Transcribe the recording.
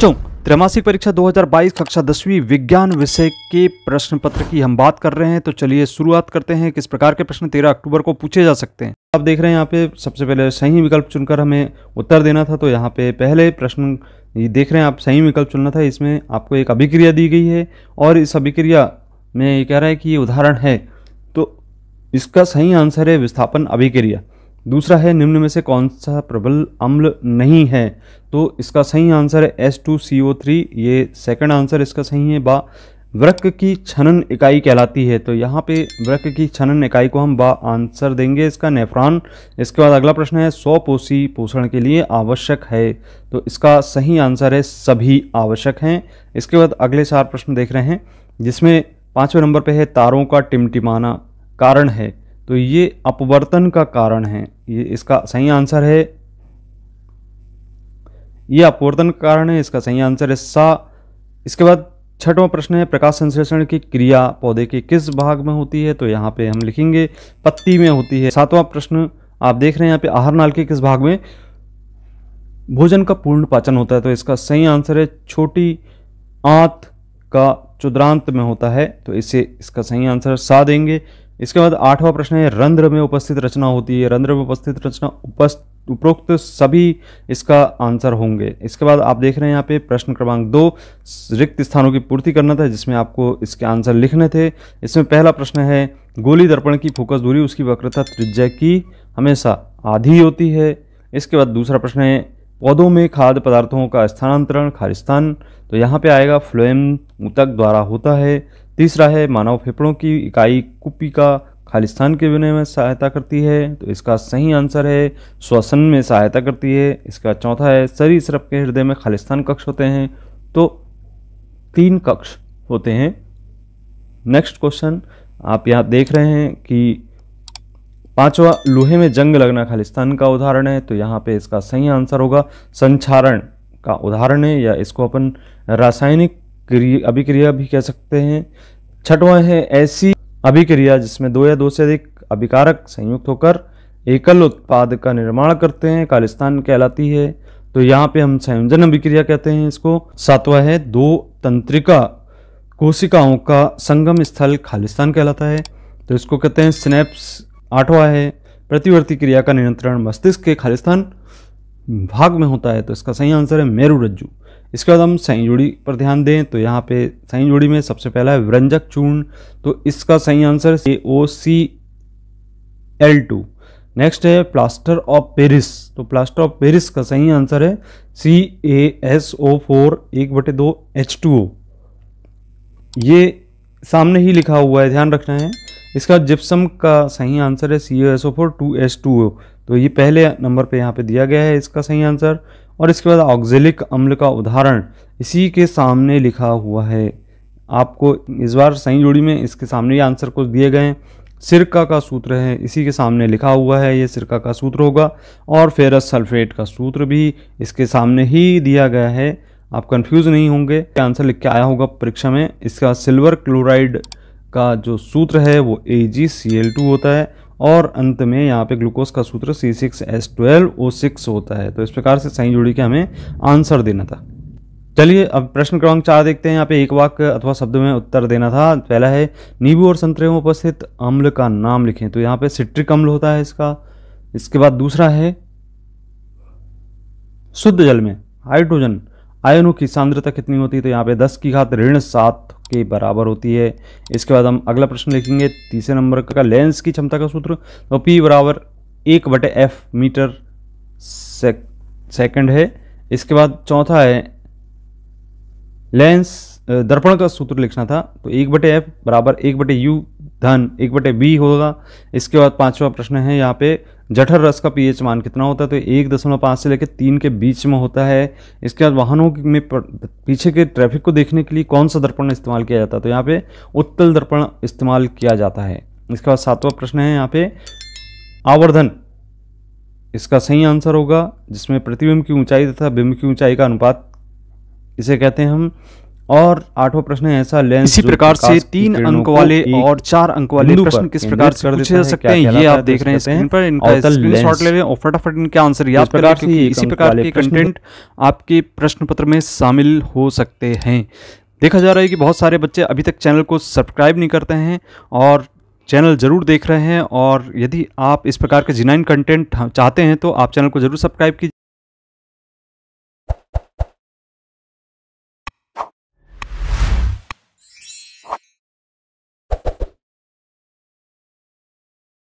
बच्चों, त्रैमासिक परीक्षा 2022 कक्षा 10वीं विज्ञान विषय के प्रश्न पत्र की हम बात कर रहे हैं। तो चलिए शुरुआत करते हैं। किस प्रकार के प्रश्न 13 अक्टूबर को पूछे जा सकते हैं। आप देख रहे हैं यहाँ पे सबसे पहले सही विकल्प चुनकर हमें उत्तर देना था। तो यहाँ पे पहले प्रश्न ये देख रहे हैं आप, सही विकल्प चुनना था। इसमें आपको एक अभिक्रिया दी गई है और इस अभिक्रिया में ये कह रहा है कि ये उदाहरण है, तो इसका सही आंसर है विस्थापन अभिक्रिया। दूसरा है निम्न में से कौन सा प्रबल अम्ल नहीं है, तो इसका सही आंसर है H2CO3। ये सेकंड आंसर इसका सही है। वृक्क की छनन इकाई कहलाती है, तो यहाँ पे वृक्क की छनन इकाई को हम आंसर देंगे इसका नेफ्रॉन। इसके बाद अगला प्रश्न है स्वपोषी पोषण के लिए आवश्यक है, तो इसका सही आंसर है सभी आवश्यक हैं। इसके बाद अगले 4 प्रश्न देख रहे हैं, जिसमें 5वें नंबर पे है तारों का टिमटिमाना कारण है, तो ये अपवर्तन का कारण है। ये इसका सही आंसर है, ये अपवर्तन का कारण है, इसका सही आंसर है सा। इसके बाद 6वां प्रश्न है प्रकाश संश्लेषण की क्रिया पौधे के किस भाग में होती है, तो यहाँ पे हम लिखेंगे पत्ती में होती है। 7वां प्रश्न आप देख रहे हैं यहाँ पे आहार नाल के किस भाग में भोजन का पूर्ण पाचन होता है, तो इसका सही आंसर है छोटी आंत का चुद्रांत में होता है, तो इसे इसका सही आंसर सा देंगे। इसके बाद 8वां प्रश्न है रंध्र में उपस्थित रचना होती है, रंध्र में उपस्थित रचना उपरोक्त सभी इसका आंसर होंगे। इसके बाद आप देख रहे हैं यहाँ पे प्रश्न क्रमांक 2 रिक्त स्थानों की पूर्ति करना था, जिसमें आपको इसके आंसर लिखने थे। इसमें पहला प्रश्न है गोली दर्पण की फोकस दूरी उसकी वक्रता त्रिज्या की हमेशा आधी होती है। इसके बाद दूसरा प्रश्न है पौधों में खाद्य पदार्थों का स्थानांतरण खालिस्तान, तो यहाँ पे आएगा फ्लोएम ऊतक द्वारा होता है। तीसरा है मानव फेफड़ों की इकाई कुपिका खालिस्तान के विनय में सहायता करती है, तो इसका सही आंसर है श्वसन में सहायता करती है। इसका चौथा है सरीसृप के हृदय में खालिस्तान कक्ष होते हैं, तो 3 कक्ष होते हैं। नेक्स्ट क्वेश्चन आप यहाँ देख रहे हैं कि 5वां लोहे में जंग लगना खालिस्तान का उदाहरण है, तो यहाँ पे इसका सही आंसर होगा संक्षारण का उदाहरण है, या इसको अपन रासायनिक अभिक्रिया भी कह सकते हैं। 6वां है ऐसी अभिक्रिया जिसमें 2 या 2 से अधिक अभिकारक संयुक्त होकर एकल उत्पाद का निर्माण करते हैं, खालिस्तान कहलाती है, तो यहाँ पे हम संयोजन अभिक्रिया कहते हैं इसको। 7वां है 2 तंत्रिका कोशिकाओं का संगम स्थल खालिस्तान कहलाता है, तो इसको कहते हैं सिनेप्स। 8वां है प्रतिवर्ती क्रिया का नियंत्रण मस्तिष्क के खालिस्तान भाग में होता है, तो इसका सही आंसर है मेरुरज्जु। इसके बाद हम सही जोड़ी पर ध्यान दें, तो यहाँ पे सही जोड़ी में सबसे पहला है व्यंजक चूर्ण, तो इसका सही आंसर AOCl2। नेक्स्ट है प्लास्टर ऑफ पेरिस, तो प्लास्टर ऑफ पेरिस का सही आंसर है CaSO4 1/2 H2O। ये सामने ही लिखा हुआ है, ध्यान रखना है। इसका जिप्सम का सही आंसर है CaSO4 2H2O, तो ये पहले नंबर पे यहाँ पे दिया गया है इसका सही आंसर। और इसके बाद ऑक्जेलिक अम्ल का उदाहरण इसी के सामने लिखा हुआ है, आपको इस बार सही जोड़ी में इसके सामने ही आंसर कुछ दिए गए हैं। सिरका का सूत्र है, इसी के सामने लिखा हुआ है, ये सिरका का सूत्र होगा। और फेरस सल्फेट का सूत्र भी इसके सामने ही दिया गया है, आप कंफ्यूज नहीं होंगे। आंसर लिख के आया होगा परीक्षा में। इसका सिल्वर क्लोराइड का जो सूत्र है वो AgCl2 होता है, और अंत में यहाँ पे ग्लूकोज का सूत्र C6H12O6 होता है। तो इस प्रकार से सही जोड़ी के हमें आंसर देना था। चलिए अब प्रश्न क्रमांक 4 देखते हैं। यहाँ पे एक वाक्य अथवा शब्द में उत्तर देना था। पहला है नींबू और संतरे में उपस्थित अम्ल का नाम लिखें, तो यहाँ पे सिट्रिक अम्ल होता है इसका। इसके बाद दूसरा है शुद्ध जल में हाइड्रोजन आयनों की सांद्रता कितनी होती है, तो यहाँ पे 10⁻7 के बराबर होती है। इसके बाद हम अगला प्रश्न लिखेंगे, तीसरे नंबर का लेंस की क्षमता का सूत्र, तो P = 1/f मीटर सेकंड है। इसके बाद चौथा है लेंस दर्पण का सूत्र लिखना था, तो 1/f = 1/u धन 1/b होगा। इसके बाद 5वां प्रश्न है यहाँ पे जठर रस का pH मान कितना होता है, तो 1.5 से लेकर 3 के बीच में होता है। इसके बाद वाहनों में पीछे के ट्रैफिक को देखने के लिए कौन सा दर्पण इस्तेमाल किया जाता है, तो यहाँ पे उत्तल दर्पण इस्तेमाल किया जाता है। इसके बाद 7वां प्रश्न है यहाँ पे आवर्धन, इसका सही आंसर होगा जिसमें प्रतिबिंब की ऊंचाई तथा बिंब की ऊंचाई का अनुपात इसे कहते हैं हम। और 8वां प्रश्न है ऐसा लेंस इसी जो प्रकार से प्रकाश की 3 किरणों अंक को वाले एक और 4 अंक वाले बिंदु प्रश्न पर किस प्रकार केंद्रित से कर पूछे देता जा है, सकते क्या हैं, ये कहलाता आप है? तो देख रहे हैं इसको कहते स्क्रीन पर। इनका अवतल स्क्रीनशॉट लेंस। ले लें और फटाफट इनके आंसर याद इस प्रकार करें, से क्योंकि एक इसी अंक प्रकार वाले के प्रश्न कंटेंट आपके प्रश्न पत्र में शामिल हो सकते हैं। देखा जा रहा है कि बहुत सारे बच्चे अभी तक चैनल को सब्सक्राइब नहीं करते हैं और चैनल जरूर देख रहे हैं, और यदि आप इस प्रकार के जेन्युइन कंटेंट चाहते हैं तो आप चैनल को जरूर सब्सक्राइब कीजिए।